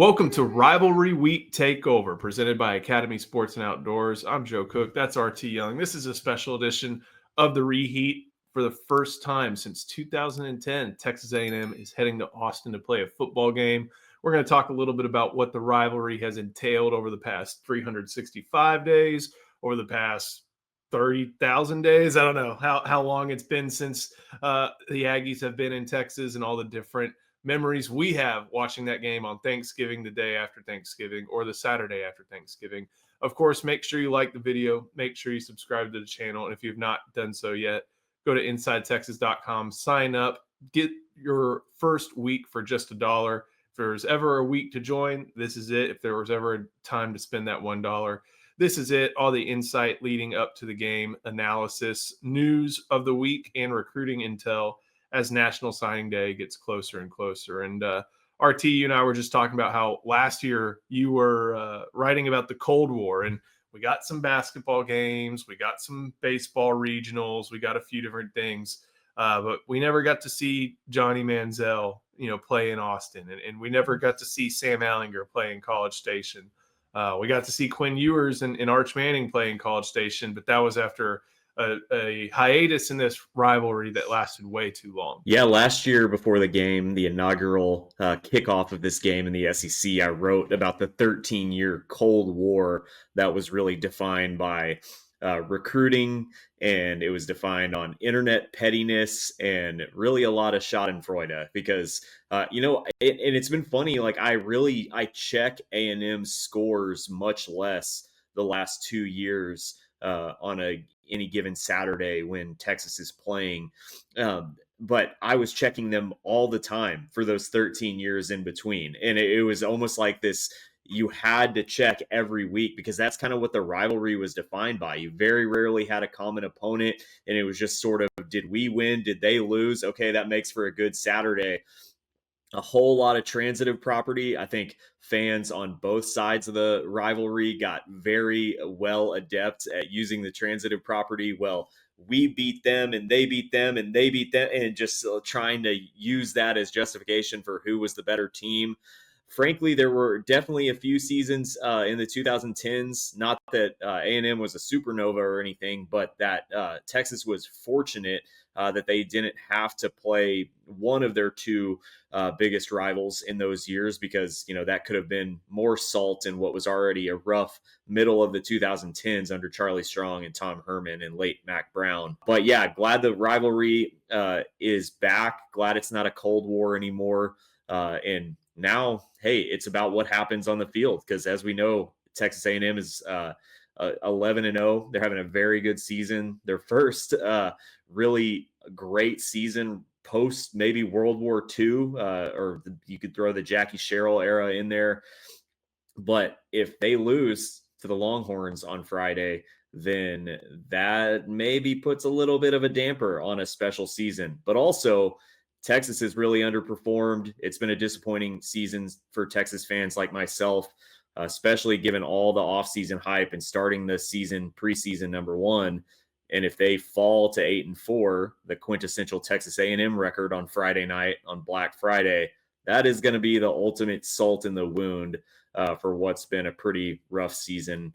Welcome to Rivalry Week Takeover, presented by Academy Sports and Outdoors. I'm Joe Cook. That's RT Young. This is a special edition of the Reheat. For the first time since 2010, Texas A&M is heading to Austin to play a football game. We're going to talk a little bit about what the rivalry has entailed over the past 365 days, over the past 30,000 days. I don't know how long it's been since the Aggies have been in Texas and all the different memories we have watching that game on Thanksgiving, the day after Thanksgiving, or the Saturday after Thanksgiving. Of course, make sure you like the video, make sure you subscribe to the channel, and if you've not done so yet, go to InsideTexas.com, sign up, get your first week for just $1. If there's ever a week to join, this is it. If there was ever a time to spend that $1, this is it. All the insight leading up to the game, analysis, news of the week, and recruiting intel as National Signing Day gets closer and closer. And RT, you and I were just talking about how last year you were writing about the Cold War, and we got some basketball games, we got some baseball regionals, we got a few different things, but we never got to see Johnny Manziel, play in Austin, and we never got to see Sam Allinger play in College Station. We got to see Quinn Ewers and Arch Manning play in College Station, but that was after a hiatus in this rivalry that lasted way too long. Yeah, last year before the game, the inaugural kickoff of this game in the SEC, I wrote about the 13-year Cold War that was really defined by recruiting, and it was defined on internet pettiness and really a lot of schadenfreude because, and it's been funny, like I check A&M scores much less the last 2 years on any given Saturday when Texas is playing. But I was checking them all the time for those 13 years in between. And it was almost like this, you had to check every week because that's kind of what the rivalry was defined by. You very rarely had a common opponent, and it was just sort of, did we win? Did they lose? Okay, that makes for a good Saturday. A whole lot of transitive property. I think fans on both sides of the rivalry got very well adept at using the transitive property. Well, we beat them and they beat them and they beat them, and just trying to use that as justification for who was the better team. Frankly, there were definitely a few seasons in the 2010s, not that A&M was a supernova or anything, but that Texas was fortunate that they didn't have to play one of their two biggest rivals in those years, because that could have been more salt in what was already a rough middle of the 2010s under Charlie Strong and Tom Herman and late Mac Brown. But yeah, glad the rivalry is back. Glad it's not a Cold War anymore. And now, hey, it's about what happens on the field, because as we know, Texas A&M is 11-0. They're having a very good season. Their first really great season post maybe World War II, or you could throw the Jackie Sherrill era in there. But if they lose to the Longhorns on Friday, then that maybe puts a little bit of a damper on a special season. But also, Texas has really underperformed. It's been a disappointing season for Texas fans like myself, especially given all the offseason hype and starting the season preseason number one. And if they fall to 8-4, the quintessential Texas A&M record on Friday night on Black Friday, that is going to be the ultimate salt in the wound for what's been a pretty rough season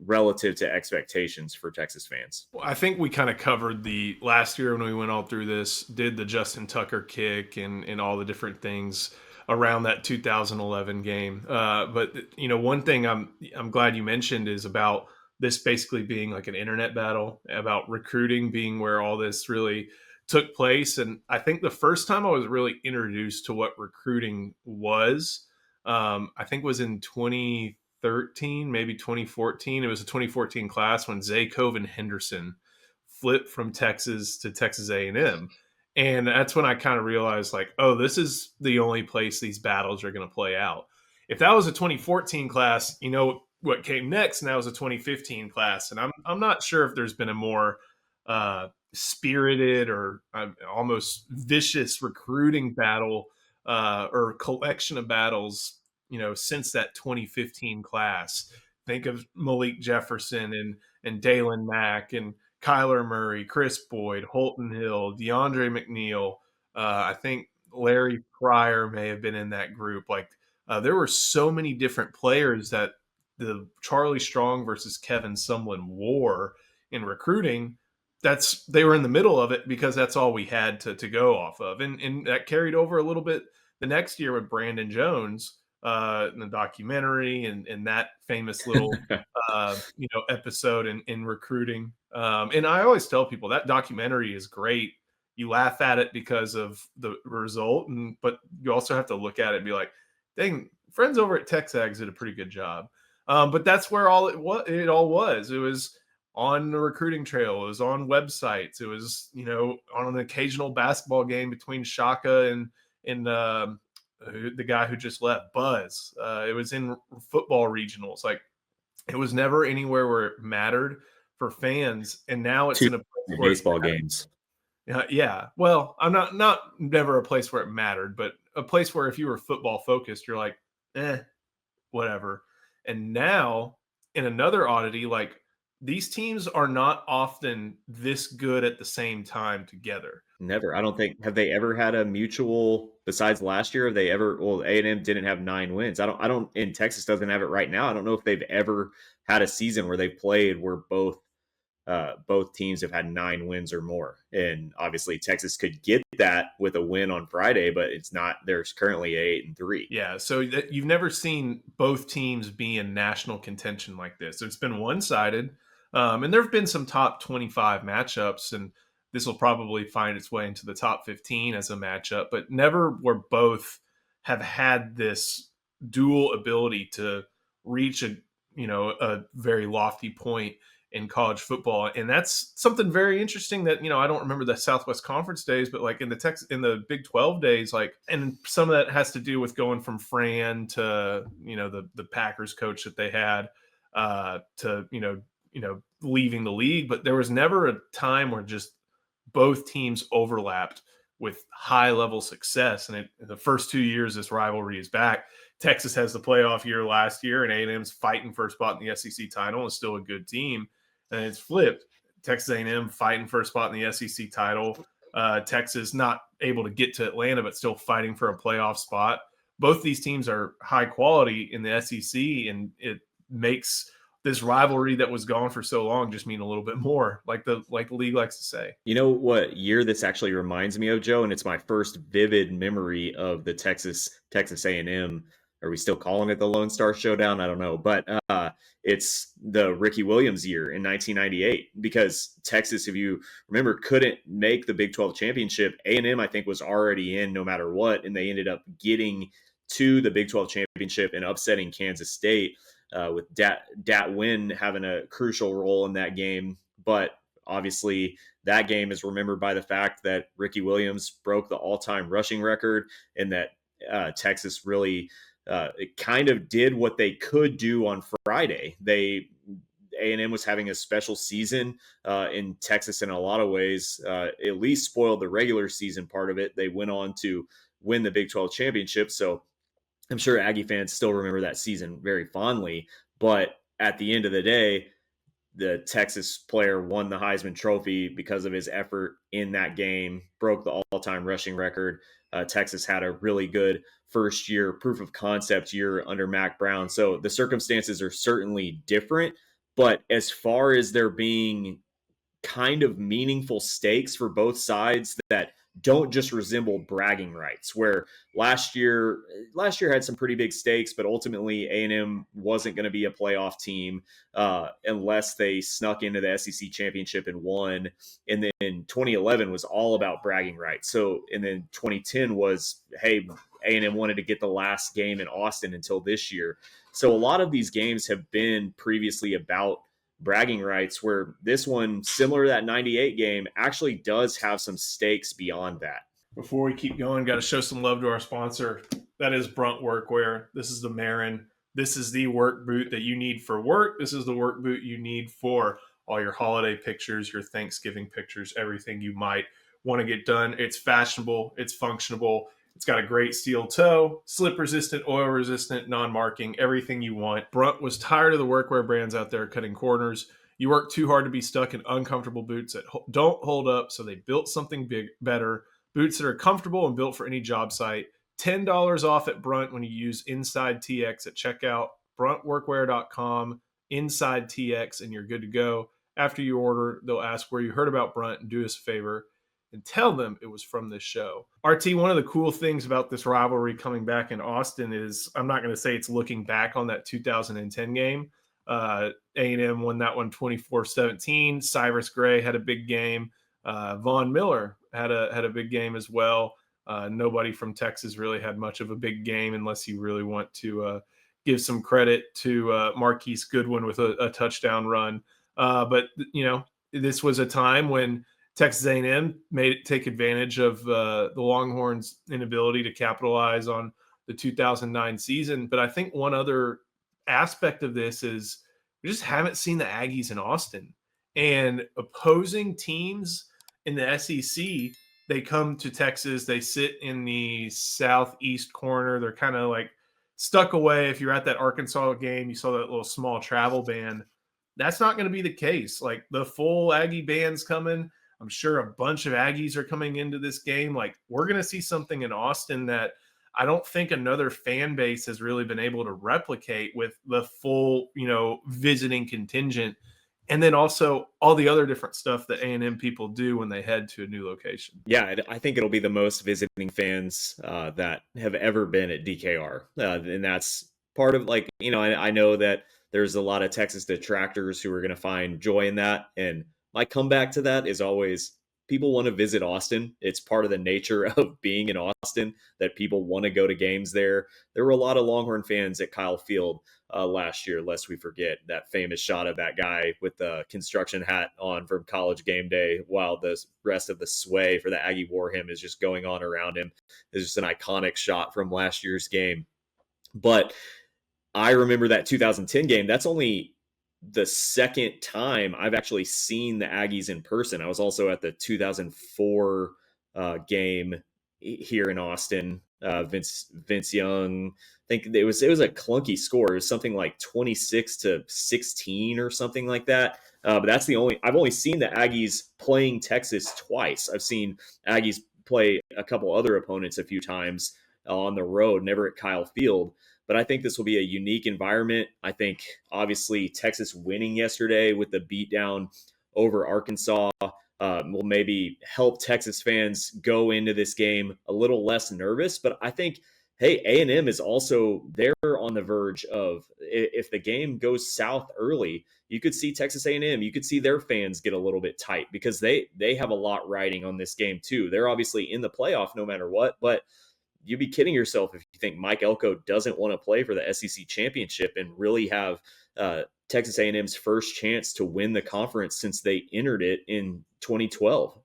relative to expectations for Texas fans. Well, I think we kind of covered the last year when we went all through this, did the Justin Tucker kick and all the different things around that 2011 game. But one thing I'm glad you mentioned is about this basically being like an internet battle, about recruiting being where all this really took place. And I think the first time I was really introduced to what recruiting was, I think was in 2013, maybe 2014. It was a 2014 class when Zaycove and Henderson flipped from Texas to Texas A&M. And that's when I kind of realized, like, oh, this is the only place these battles are going to play out. If that was a 2014 class, what came next, and that was a 2015 class. And I'm not sure if there's been a more spirited or almost vicious recruiting battle or collection of battles, since that 2015 class. Think of Malik Jefferson and Dalen Mack and Kyler Murray, Chris Boyd, Holton Hill, DeAndre McNeil. I think Larry Pryor may have been in that group. Like There were so many different players that the Charlie Strong versus Kevin Sumlin war in recruiting. They were in the middle of it because that's all we had to go off of, and that carried over a little bit the next year with Brandon Jones in the documentary and that famous little episode in recruiting. And I always tell people that documentary is great. You laugh at it because of the result, but you also have to look at it and be like, dang, friends over at TexAgs did a pretty good job. But that's where it all was. It was on the recruiting trail. It was on websites. It was, on an occasional basketball game between Shaka and the guy who just left, Buzz. It was in football regionals. Like, it was never anywhere where it mattered for fans, and now it's Two in a place where baseball games. yeah. Well, I'm not never a place where it mattered, but a place where if you were football focused, you're like, whatever. And now, in another oddity, like, these teams are not often this good at the same time together. Never. I don't think have they ever had a mutual besides last year. Have they ever? Well, A&M didn't have 9 wins. I don't. And Texas doesn't have it right now. I don't know if they've ever had a season where they played where both teams have had 9 wins or more. And obviously, Texas could get that with a win on Friday, but it's not. There's currently 8-3. Yeah, so you've never seen both teams be in national contention like this. It's been one-sided, and there have been some top 25 matchups, and this will probably find its way into the top 15 as a matchup, but never where both have had this dual ability to reach a very lofty point in college football. And that's something very interesting that, I don't remember the Southwest Conference days, but like in the Big 12 days, like, and some of that has to do with going from Fran to, the Packers coach that they had, to, leaving the league. But there was never a time where just both teams overlapped with high level success. And in the first 2 years, this rivalry is back. Texas has the playoff year last year, and A&M's fighting for a spot in the SEC title and is still a good team. And it's flipped. Texas A&M fighting for a spot in the SEC title. Texas not able to get to Atlanta, but still fighting for a playoff spot. Both these teams are high quality in the SEC, and it makes this rivalry that was gone for so long just mean a little bit more, like the league likes to say. You know what year this actually reminds me of, Joe? And it's my first vivid memory of the Texas A&M. Are we still calling it the Lone Star Showdown? I don't know, but it's the Ricky Williams year in 1998, because Texas, if you remember, couldn't make the Big 12 championship. A&M, I think, was already in no matter what, and they ended up getting to the Big 12 championship and upsetting Kansas State, with Dat Win having a crucial role in that game. But obviously, that game is remembered by the fact that Ricky Williams broke the all-time rushing record, and that Texas really it kind of did what they could do on Friday. A&M was having a special season in Texas in a lot of ways. At least spoiled the regular season part of it. They went on to win the Big 12 championship, so I'm sure Aggie fans still remember that season very fondly. But at the end of the day, the Texas player won the Heisman Trophy because of his effort in that game, broke the all-time rushing record. Texas had a really good first year proof of concept year under Mac Brown. So the circumstances are certainly different. But as far as there being kind of meaningful stakes for both sides that don't just resemble bragging rights, where last year had some pretty big stakes, but ultimately A&M wasn't going to be a playoff team unless they snuck into the SEC championship and won. And then 2011 was all about bragging rights. So, and then 2010 was, hey, A&M wanted to get the last game in Austin until this year. So a lot of these games have been previously about bragging rights, where this one, similar to that 98 game, actually does have some stakes beyond that. Before we keep going, got to show some love to our sponsor. That is Brunt Workwear. This is the Marin. This is the work boot that you need for work. This is the work boot you need for all your holiday pictures, your Thanksgiving pictures, everything you might want to get done. It's fashionable. It's functional. It's got a great steel toe, slip resistant, oil resistant, non-marking, everything you want. Brunt was tired of the workwear brands out there cutting corners. You work too hard to be stuck in uncomfortable boots that don't hold up, so they built something better. Boots that are comfortable and built for any job site. $10 off at Brunt when you use Inside TX at checkout, bruntworkwear.com, Inside TX, and you're good to go. After you order, they'll ask where you heard about Brunt, and do us a favor and tell them it was from this show. RT, one of the cool things about this rivalry coming back in Austin is, I'm not going to say it's looking back on that 2010 game. A&M won that one 24-17. Cyrus Gray had a big game. Von Miller had a big game as well. Nobody from Texas really had much of a big game, unless you really want to give some credit to Marquise Goodwin with a touchdown run. But this was a time when Texas A&M made it take advantage of the Longhorns' inability to capitalize on the 2009 season. But I think one other aspect of this is we just haven't seen the Aggies in Austin, and opposing teams in the SEC, they come to Texas, they sit in the southeast corner. They're kind of like stuck away. If you're at that Arkansas game, you saw that little small travel band. That's not going to be the case. Like, the full Aggie band's coming. I'm sure a bunch of Aggies are coming into this game. Like, we're going to see something in Austin that I don't think another fan base has really been able to replicate, with the full, visiting contingent. And then also all the other different stuff that A&M people do when they head to a new location. Yeah, I think it'll be the most visiting fans that have ever been at DKR. And that's part of, like, I know that there's a lot of Texas detractors who are going to find joy in that. And my comeback to that is always, people want to visit Austin. It's part of the nature of being in Austin that people want to go to games there. There were a lot of Longhorn fans at Kyle Field last year, lest we forget that famous shot of that guy with the construction hat on from College Game Day, while the rest of the sway for the Aggie War Hymn is just going on around him. It's just an iconic shot from last year's game. But I remember that 2010 game. That's only the second time I've actually seen the Aggies in person. I was also at the 2004 game here in Austin. Vince Young, I think it was a clunky score. It was something like 26-16 or something like that. But that's I've only seen the Aggies playing Texas twice. I've seen Aggies play a couple other opponents a few times on the road, never at Kyle Field. But I think this will be a unique environment. I think, obviously, Texas winning yesterday with the beatdown over Arkansas will maybe help Texas fans go into this game a little less nervous. But I think, hey, A&M is also there on the verge of, if the game goes south early, you could see Texas A&M, you could see their fans get a little bit tight, because they have a lot riding on this game too. They're obviously in the playoff no matter what, but you'd be kidding yourself if you think Mike Elko doesn't want to play for the SEC championship and really have Texas A&M's first chance to win the conference since they entered it in 2012.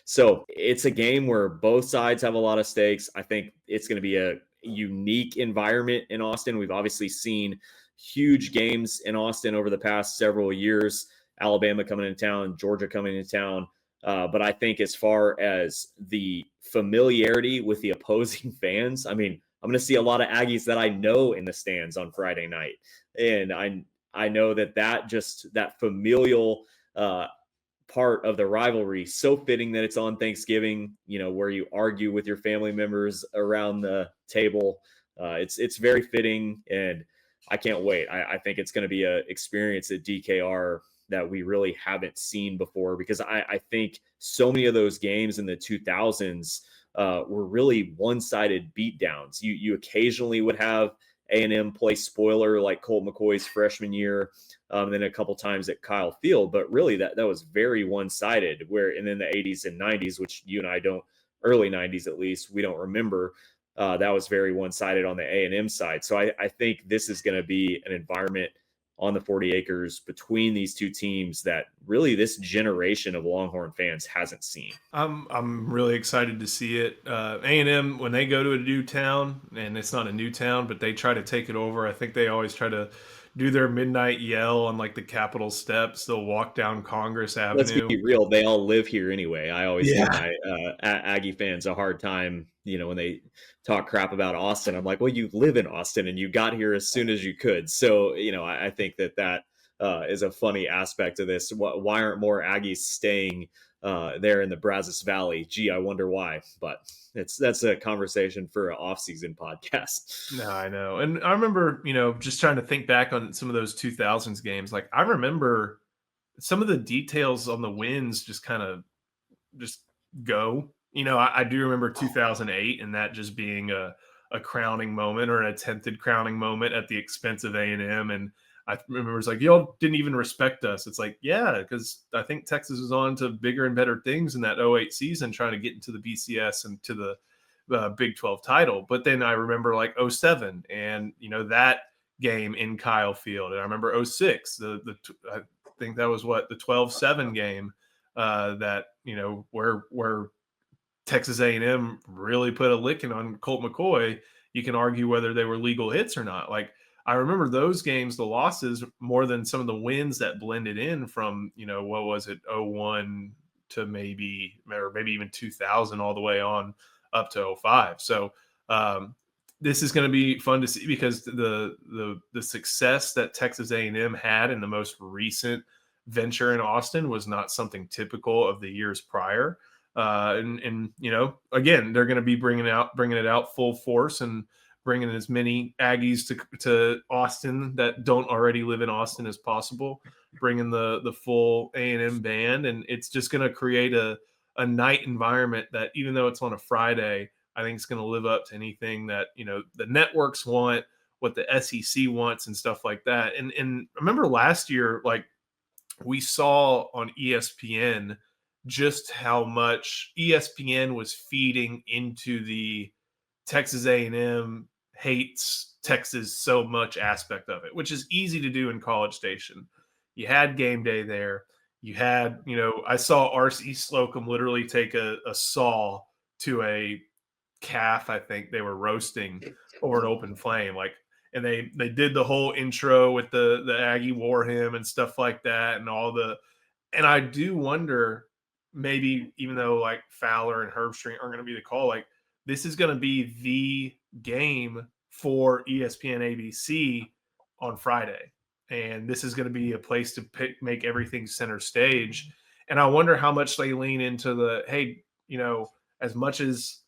So it's a game where both sides have a lot of stakes. I think it's going to be a unique environment in Austin. We've obviously seen huge games in Austin over the past several years. Alabama coming into town, Georgia coming into town. But I think, as far as the familiarity with the opposing fans, I mean, I'm going to see a lot of Aggies that I know in the stands on Friday night. And I know that familial part of the rivalry, so fitting that it's on Thanksgiving, where you argue with your family members around the table. It's very fitting, and I can't wait. I think it's going to be an experience at DKR that we really haven't seen before, because I think so many of those games in the 2000s were really one-sided beatdowns. You occasionally would have A&M play spoiler, like Colt McCoy's freshman year, and then a couple times at Kyle Field, but really that was very one-sided, where, and in the 80s and 90s, which you and I don't, early 90s at least, we don't remember, that was very one-sided on the A&M side. So I think this is going to be an environment on the 40 acres between these two teams that really this generation of Longhorn fans hasn't seen. I'm really excited to see it. A&M, when they go to a new town, and it's not a new town, but they try to take it over, I think they always try to do their midnight yell on like the Capitol steps. They'll walk down Congress Avenue. Let's be real, they all live here anyway. I always give my Aggie fans a hard time, when they talk crap about Austin. I'm like, well, you live in Austin and you got here as soon as you could. So, I think that is a funny aspect of this. Why aren't more Aggies staying there in the Brazos Valley. Gee, I wonder why. But that's a conversation for an off-season podcast. No, I know. And I remember, just trying to think back on some of those 2000s games. Like, I remember some of the details on the wins just kind of just go. I do remember 2008 and that just being a crowning moment or an attempted crowning moment at the expense of A&M. And I remember it's like, y'all didn't even respect us. It's like, yeah, because I think Texas was on to bigger and better things in that '08 season, trying to get into the BCS and to the Big 12 title. But then I remember like '07 and, that game in Kyle Field. And I remember '06, I think that was the 12-7 game that where Texas A&M really put a licking on Colt McCoy. You can argue whether they were legal hits or not. Like, I remember those games, the losses, more than some of the wins that blended in from, what was it, '01 to maybe even 2000 all the way on up to '05. So this is going to be fun to see because the success that Texas A&M had in the most recent venture in Austin was not something typical of the years prior. And again, they're going to be bringing it out full force and bringing as many Aggies to Austin that don't already live in Austin as possible, bringing the full A&M band, and it's just going to create a night environment that, even though it's on a Friday, I think it's going to live up to anything that the networks want, what the SEC wants, and stuff like that. And remember last year, like, we saw on ESPN just how much ESPN was feeding into the Texas A&M hates Texas so much aspect of it, which is easy to do in College Station. You had game day there. You had, I saw R.C. Slocum literally take a saw to a calf. I think they were roasting over an open flame. Like, and they did the whole intro with the Aggie war hymn and stuff like that, and and I do wonder, maybe even though like Fowler and Herbstreit aren't going to be the call, like, this is going to be the game for ESPN ABC on Friday, and this is going to be a place to make everything center stage. And I wonder how much they lean into the, hey, as much as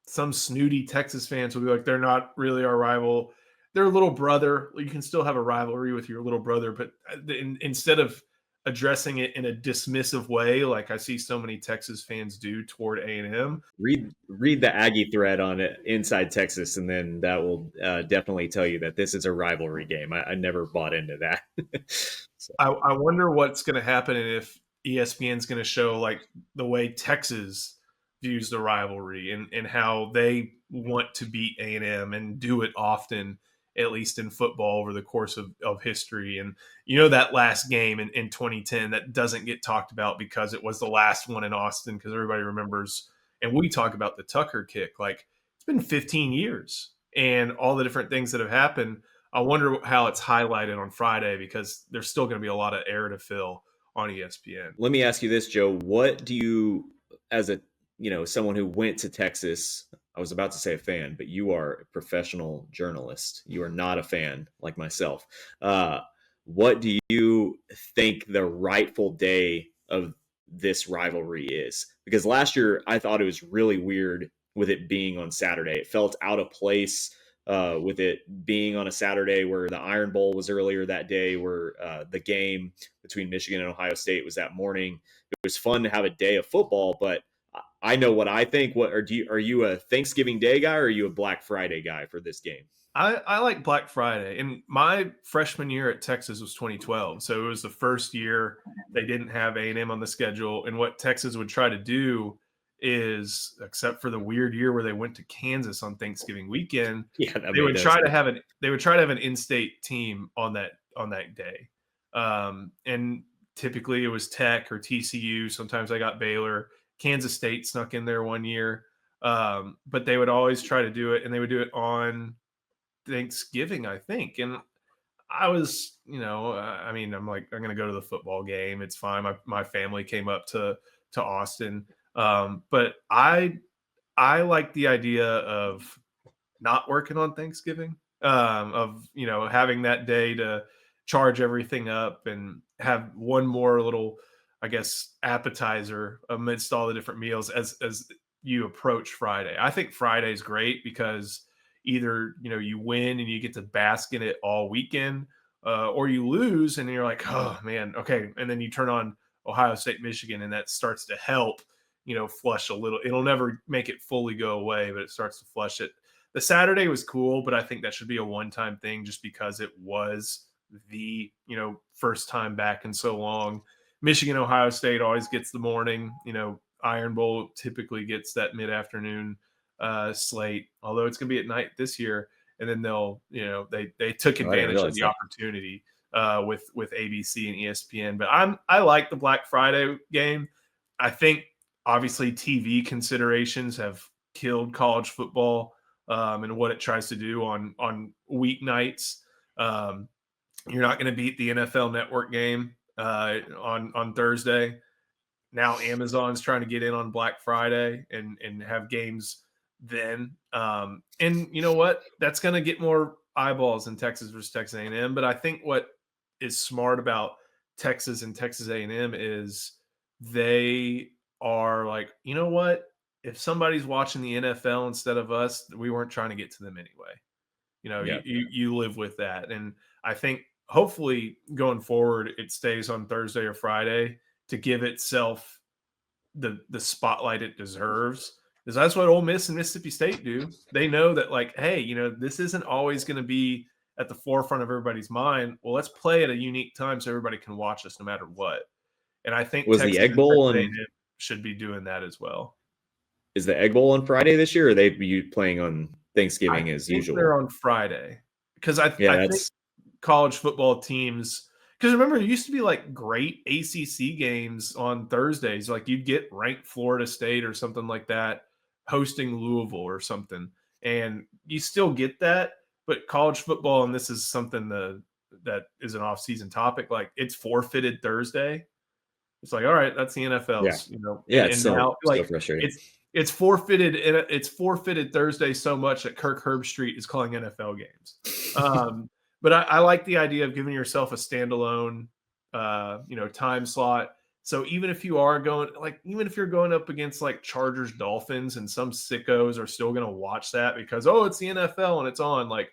some snooty Texas fans will be like, they're not really our rival. They're a little brother. You can still have a rivalry with your little brother, but instead of addressing it in a dismissive way, like I see so many Texas fans do toward A&M. Read the Aggie thread on it Inside Texas, and then that will definitely tell you that this is a rivalry game. I never bought into that. So. I wonder what's going to happen if ESPN's going to show like the way Texas views the rivalry and how they want to beat A&M and do it often, at least in football over the course of history. And that last game in 2010 that doesn't get talked about because it was the last one in Austin, because everybody remembers, and we talk about the Tucker kick. Like, it's been 15 years and all the different things that have happened. I wonder how it's highlighted on Friday, because there's still going to be a lot of air to fill on ESPN. Let me ask you this, Joe. What do you, as a someone who went to Texas, I was about to say a fan, but you are a professional journalist. You are not a fan like myself. What do you think the rightful day of this rivalry is? Because last year I thought it was really weird with it being on Saturday. It felt out of place with it being on a Saturday, where the Iron Bowl was earlier that day, where the game between Michigan and Ohio State was that morning. It was fun to have a day of football, but I know what I think. Are you a Thanksgiving Day guy, or are you a Black Friday guy for this game? I like Black Friday. And my freshman year at Texas was 2012. So it was the first year they didn't have A&M on the schedule. And what Texas would try to do is, except for the weird year where they went to Kansas on Thanksgiving weekend, Yeah, that they made would no try sense. to have an in-state team on that day. And typically it was Tech or TCU. Sometimes I got Baylor. Kansas State snuck in there one year. But they would always try to do it, and they would do it on Thanksgiving, I think. And I was, I mean, I'm like, I'm going to go to the football game. It's fine. My family came up to Austin. But I like the idea of not working on Thanksgiving, of, having that day to charge everything up and have one more little I guess, appetizer amidst all the different meals as you approach Friday. I think Friday's great because either you win and you get to bask in it all weekend, or you lose and you're like, oh man, okay, and then you turn on Ohio State, Michigan, and that starts to help, flush a little. It'll never make it fully go away, but it starts to flush it. The Saturday was cool, but I think that should be a one-time thing just because it was the first time back in so long. Michigan, Ohio State always gets the morning. Iron Bowl typically gets that mid-afternoon slate, although it's going to be at night this year. And then they took Oh, I didn't advantage of realize the that. opportunity with ABC and ESPN. But I like the Black Friday game. I think obviously TV considerations have killed college football and what it tries to do on weeknights. You're not going to beat the NFL Network game on Thursday. Now Amazon's trying to get in on Black Friday and have games then. And you know what? That's going to get more eyeballs in Texas versus Texas A&M. But I think what is smart about Texas and Texas A&M is they are like, you know what? If somebody's watching the NFL instead of us, we weren't trying to get to them anyway. Yeah. You live with that. And I think hopefully going forward, it stays on Thursday or Friday to give itself the spotlight it deserves. Because that's what Ole Miss and Mississippi State do. They know that, like, hey, this isn't always going to be at the forefront of everybody's mind. Well, let's play at a unique time so everybody can watch us no matter what. And I think Was the Texas Egg and Bowl Texas on? A&M should be doing that as well. Is the Egg Bowl on Friday this year, or are they you playing on I Thanksgiving as think they're usual? on Friday because Yeah, I think that's college football teams, because remember, it used to be like great ACC games on Thursdays. Like you'd get ranked Florida State or something like that hosting Louisville or something. And you still get that. But college football, and this is something that is an off-season topic, like it's forfeited Thursday. It's like, all right, that's the yeah, NFL's, yeah. It's and so now like frustrating. it's forfeited and it's forfeited Thursday so much that Kirk Herbstreit is calling NFL games. But I like the idea of giving yourself a standalone, time slot. So even if you are going, like, even if you're going up against like Chargers, Dolphins, and some sickos are still going to watch that because it's the NFL and it's on. Like,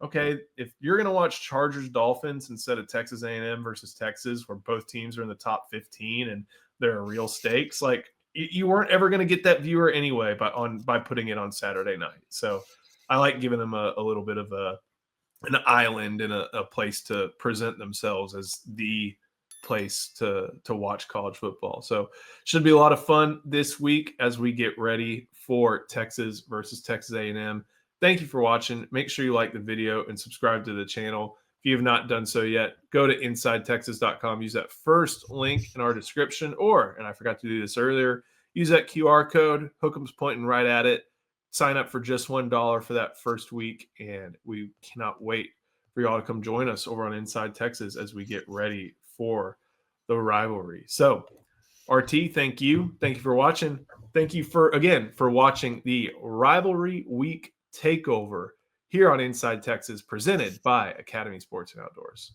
okay, if you're going to watch Chargers, Dolphins instead of Texas A&M versus Texas, where both teams are in the top 15 and there are real stakes, like you weren't ever going to get that viewer anyway by putting it on Saturday night. So I like giving them a little bit of an island and a place to present themselves as the place to watch college football. So should be a lot of fun this week as we get ready for Texas versus Texas A&M. Thank you for watching. Make sure you like the video and subscribe to the channel. If you have not done so yet, go to InsideTexas.com. Use that first link in our description, and I forgot to do this earlier, use that QR code. Hook'em's pointing right at it. Sign up for just $1 for that first week, and we cannot wait for y'all to come join us over on Inside Texas as we get ready for the rivalry. So, RT, thank you. Thank you for watching. Thank you for watching the Rivalry Week Takeover here on Inside Texas, presented by Academy Sports and Outdoors.